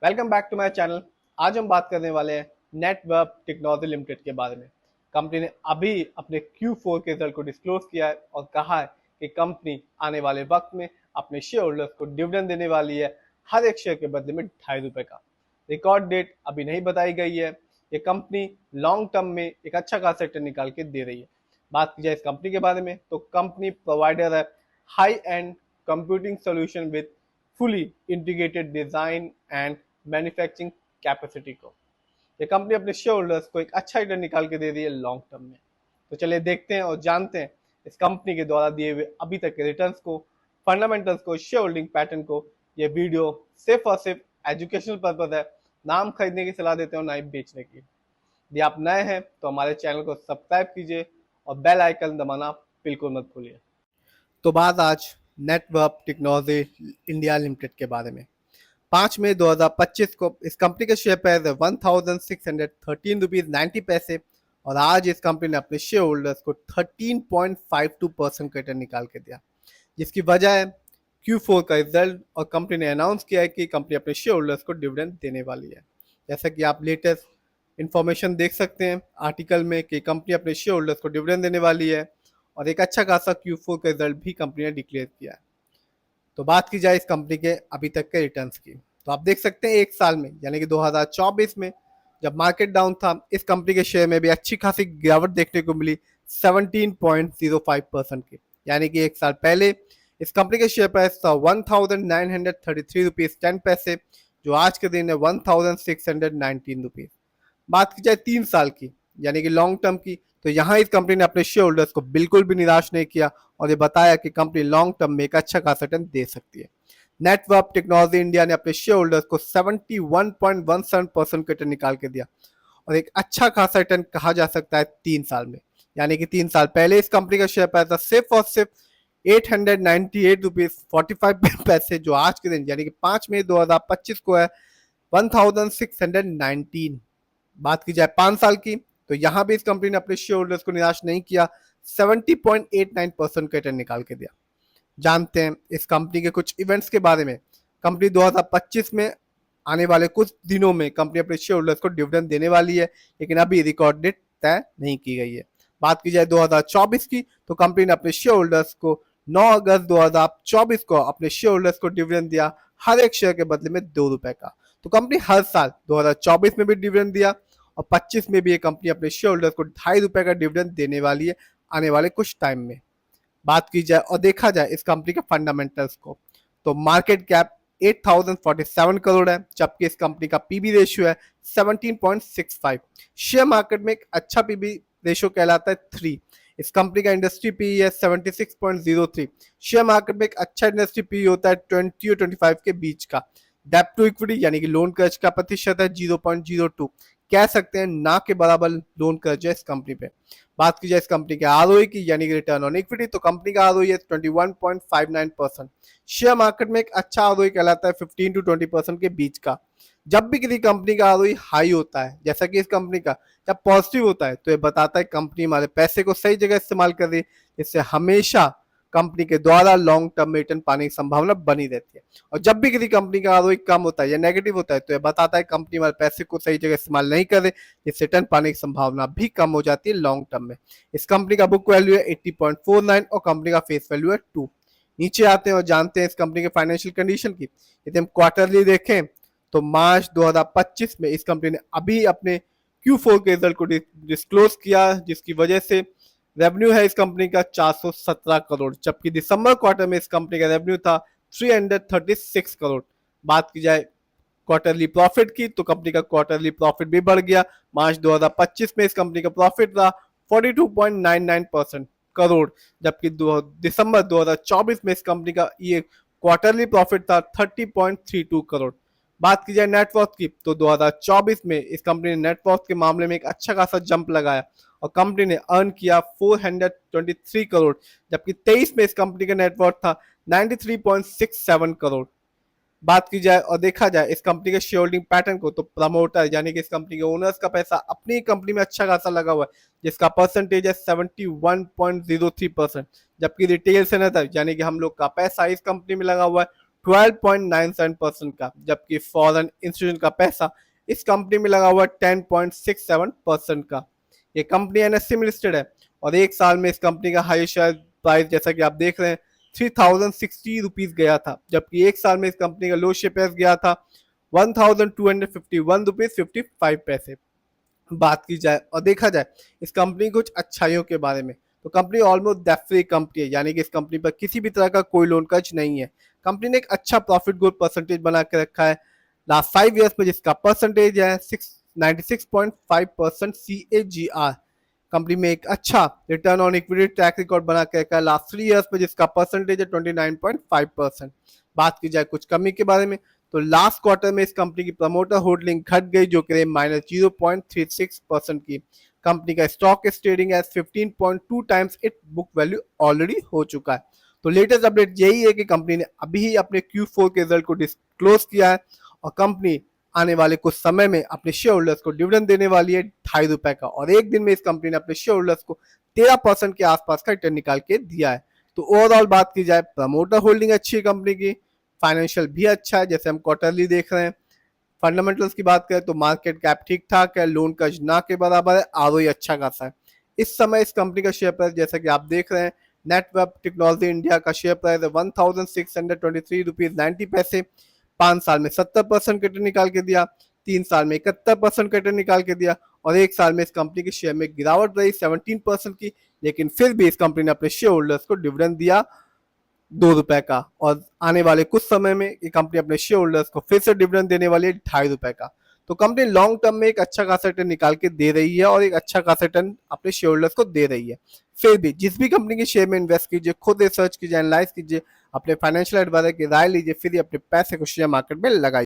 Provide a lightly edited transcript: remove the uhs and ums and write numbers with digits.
Welcome back to my channel. आज हम बात करने वाले हैं नेटवर्क टेक्नोलॉजी लिमिटेड के बारे में। कंपनी ने अभी अपने Q4 के रिजल्ट को डिस्क्लोज किया है और कहा है कि कंपनी आने वाले वक्त में अपने शेयर होल्डर्स को डिविडेंड देने वाली है, हर एक शेयर के बदले में ₹2.5 का। रिकॉर्ड डेट अभी नहीं बताई गई है। ये कंपनी लॉन्ग टर्म में एक अच्छा खासा रिटर्न निकाल के दे रही है। बात की जाए इस कंपनी के बारे में तो कंपनी प्रोवाइडर है high and computing solution with fully integrated design and manufacturing capacity को। ये कंपनी अपने शेयर होल्डर्स को एक अच्छा रिटर्न निकाल के दे रही है लॉन्ग टर्म में। तो चलिए देखते हैं और जानते हैं इस कंपनी के द्वारा दिए हुए अभी तक के रिटर्न्स को, फंडामेंटल्स को, शेयर होल्डिंग पैटर्न को। ये वीडियो सिर्फ और सिर्फ एजुकेशनल पर्पज है, नाम खरीदने की सलाह देते हो ना ही बेचने की। यदि आप नए हैं तो हमारे चैनल को सब्सक्राइब कीजिए और बेल आइकन दबाना बिल्कुल मत भूलिए। तो बात आज नेटवर्क टेक्नोलॉजी इंडिया लिमिटेड के बारे में। 5 मई 2025 को इस कंपनी के शेयर प्राइस है ₹1613.90 और आज इस कंपनी ने अपने शेयर होल्डर्स को 13.52% का रिटर्न निकाल के दिया, जिसकी वजह है Q4 का रिजल्ट और कंपनी ने अनाउंस किया है कि कंपनी अपने शेयर होल्डर्स को डिविडेंड देने वाली है। जैसा कि आप लेटेस्ट इंफॉर्मेशन देख सकते हैं आर्टिकल में कि कंपनी अपने शेयर होल्डर्स को डिविडेंड देने वाली है और एक अच्छा खासा Q4 का रिजल्ट भी कंपनी ने डिक्लेयर किया है। तो बात की जाए इस कंपनी के अभी तक के रिटर्न्स की, तो आप देख सकते हैं एक साल में यानी कि 2024 में जब मार्केट डाउन था, इस कंपनी के शेयर में भी अच्छी खासी गिरावट देखने को मिली 17.05% की। यानी कि एक साल पहले इस कंपनी के शेयर प्राइस था ₹1933.10, जो आज के दिन है ₹1619। बात की जाए 3 साल की यानी कि लॉन्ग टर्म की, तो यहाँ इस कंपनी ने अपने शेयर होल्डर्स को बिल्कुल भी निराश नहीं किया और ये बताया कि कंपनी लॉन्ग टर्म में एक अच्छा खासा रिटर्न दे सकती है। नेटवर्क टेक्नोलॉजी इंडिया ने अपने शेयर होल्डर्स को 71.17% का रिटर्न निकाल के दिया और एक अच्छा खासा रिटर्न कहा जा सकता है 3 साल में। यानी कि 3 साल पहले इस कंपनी का शेयर प्राइस था सिर्फ और सिर्फ ₹898.45, जो आज के दिन यानी कि 5 मई 2025 को है 1619। बात की जाए 5 साल की, तो यहां भी इस कंपनी ने अपने शेयर होल्डर्स को निराश नहीं किया, 70.89% का रिटर्न निकाल के दिया। जानते हैं इस कंपनी के कुछ इवेंट्स के बारे में। कंपनी 2025 में आने वाले कुछ दिनों में कंपनी अपने शेयर होल्डर्स को डिविडेंड देने वाली है, लेकिन अभी रिकॉर्ड डेट तय नहीं की गई है। बात की जाए 2024 की, तो कंपनी ने अपने शेयर होल्डर्स को 9 अगस्त 2024 को अपने शेयर होल्डर्स को डिविडेंड दिया, हर एक शेयर के बदले में ₹2 का। तो कंपनी हर साल 2024 में भी डिविडेंड दिया और 25 में भी ये कंपनी अपने शेयर होल्डर्स को ₹2.5 का डिविडेंड देने वाली है आने वाले कुछ टाइम में। बात की जाए और देखा जाए इस कंपनी के फंडामेंटल्स को, तो मार्केट कैप 8047 करोड़ है, जबकि इस कंपनी का पीबी रेशियो है 17.65। शेयर मार्केट में एक अच्छा पीबी रेशियो कहलाता है 3। इस कंपनी का इंडस्ट्री पी है 76.03। शेयर मार्केट में एक अच्छा इंडस्ट्री पी होता है 20 और 25 के बीच का। डेप्ट टू इक्विटी यानी कि लोन कर्ज का प्रतिशत है 0.02। कह सकते हैं ना के बराबर लोन कर्ज है इस कंपनी पे। बात की जाए इस कंपनी के आरओई की यानी कि रिटर्न ऑन इक्विटी, तो कंपनी का आरओई है 21.59%। शेयर मार्केट में एक अच्छा आरओई कहलाता है 15 to 20% के बीच का। जब भी किसी कंपनी का आरओई हाई होता है, जैसा कि इस कंपनी का जब पॉजिटिव होता है, तो ये बताता है कंपनी हमारे पैसे को सही जगह इस्तेमाल कर रही है, इससे हमेशा कंपनी के द्वारा लॉन्ग टर्म में रिटर्न पाने की संभावना बनी रहती है। और जब भी किसी कंपनी का आरओई कम होता है या नेगेटिव होता है, तो ये बताता है कंपनी हमारे पैसे को सही जगह इस्तेमाल नहीं कर रही, जिससे रिटर्न पाने की संभावना भी कम हो जाती है लॉन्ग टर्म में। इस कंपनी का बुक वैल्यू है 80.49 और कंपनी का फेस वैल्यू है 2। नीचे आते हैं और जानते हैं इस कंपनी के फाइनेंशियल कंडीशन की। यदि हम क्वार्टरली देखें तो मार्च 2025 में इस कंपनी ने अभी अपने Q4 के रिजल्ट को डिस्क्लोज किया, जिसकी वजह से रेवेन्यू है इस कंपनी का 417 करोड़, जबकि दिसंबर क्वार्टर में इस कंपनी का रेवेन्यू था 336 करोड़। बात की जाए क्वार्टरली प्रॉफिट की, तो कंपनी का क्वार्टरली प्रॉफिट भी बढ़ गया। मार्च 2025 में इस कंपनी का प्रॉफिट था 42.99% करोड़, जबकि दिसंबर 2024 में इस कंपनी का ये क्वार्टरली प्रॉफिट था 30.32 करोड़। बात की जाए नेटवर्थ की, तो 2024 में इस कंपनी ने नेटवर्थ के मामले में एक अच्छा खासा जंप लगाया और कंपनी ने अर्न किया 423 करोड़, जबकि 23 में इस कंपनी का नेटवर्थ था 93.67 करोड़। बात की जाए और देखा जाए इस कंपनी के शेयर होल्डिंग पैटर्न को, तो प्रमोटर यानी कि इस कंपनी के ओनर्स का पैसा अपनी कंपनी में अच्छा खासा लगा हुआ है, जिसका परसेंटेज है 71.03%, जबकि रिटेल सेनेटर यानी कि हम लोग का पैसा इस कंपनी में लगा हुआ है 12.97% का, जबकि फॉरेन इंस्टीट्यूशन का पैसा इस कंपनी में लगा हुआ 10.67% का। ये कंपनी एनएससी में लिस्टेड है और एक साल में इस कंपनी का हाई शेयर प्राइस जैसा कि आप देख रहे हैं 3060 रुपीज गया था, जबकि एक साल में इस कंपनी का लो शेयर प्राइस गया था 1251 रुपीज 55 पैसे। बात की जाए और देखा जाए इस कंपनी की कुछ अच्छाइयों के बारे में, तो company almost debt free company है, यानी कि इस कंपनी पर किसी भी तरह का कोई लोन कर्ज नहीं है। कंपनी ने एक अच्छा प्रॉफिट ग्रोथ परसेंटेज बना के रखा है लास्ट 5 ईयर्स में, जिसका परसेंटेज है 96.5% CAGR। कंपनी में एक अच्छा return on equity track record बना के रखा है लास्ट 3 ईयर्स में, जिसका परसेंटेज है 29.5%। बात की जाए कुछ कमी के बारे में, तो लास्ट क्वार्टर में इस कंपनी की प्रमोटर होल्डिंग घट गई, जो कि -0.36% की। कंपनी का स्टॉक इस trading as 15.2 times it book value already हो चुका है। तो लेटेस्ट अपडेट यही है कि कंपनी ने अभी ही अपने Q4 के रिजल्ट को डिस्क्लोज किया है और कंपनी आने वाले कुछ समय में अपने शेयर होल्डर्स को डिविडेंड देने वाली है ₹2.5 का, और एक दिन में इस कंपनी ने अपने शेयर होल्डर्स को 13% के आसपास का रिटर्न निकाल के दिया है। तो ओवरऑल बात की जाए, प्रमोटर होल्डिंग अच्छी है कंपनी की, फाइनेंशियल भी अच्छा है जैसे हम क्वार्टरली देख रहे हैं। फंडामेंटल्स की बात करें तो मार्केट कैप ठीक ठाक है, लोन कर्ज ना के बराबर है, आरओई अच्छा खासा है। इस समय इस कंपनी का शेयर प्राइस जैसा कि आप देख रहे हैं, नेटवर्क टेक्नोलॉजी इंडिया का शेयर प्राइस है 1623 रुपीज 90 पैसे। 5 साल में 70% रिटर्न निकाल के दिया, 3 साल में 71% रिटर्न निकाल के दिया, और एक साल में इस कंपनी के शेयर में गिरावट रही 17% की, लेकिन फिर भी इस कंपनी ने अपने शेयर होल्डर्स को डिविडेंड दिया ₹2 का, और आने वाले कुछ समय में ये कंपनी अपने शेयर होल्डर्स को फिर से डिविडेंड देने वाली है ₹2.5 का। तो कंपनी लॉन्ग टर्म में एक अच्छा खासा रिटर्न निकाल के दे रही है और एक अच्छा खासा रिटर्न अपने शेयर होल्डर्स को दे रही है। फिर भी जिस भी कंपनी के शेयर में इन्वेस्ट कीजिए, खुद रिसर्च कीजिए, एनालाइज कीजिए, अपने फाइनेंशियल एडवाइजर की राय लीजिए, फिर अपने पैसे को शेयर मार्केट में लगाइए।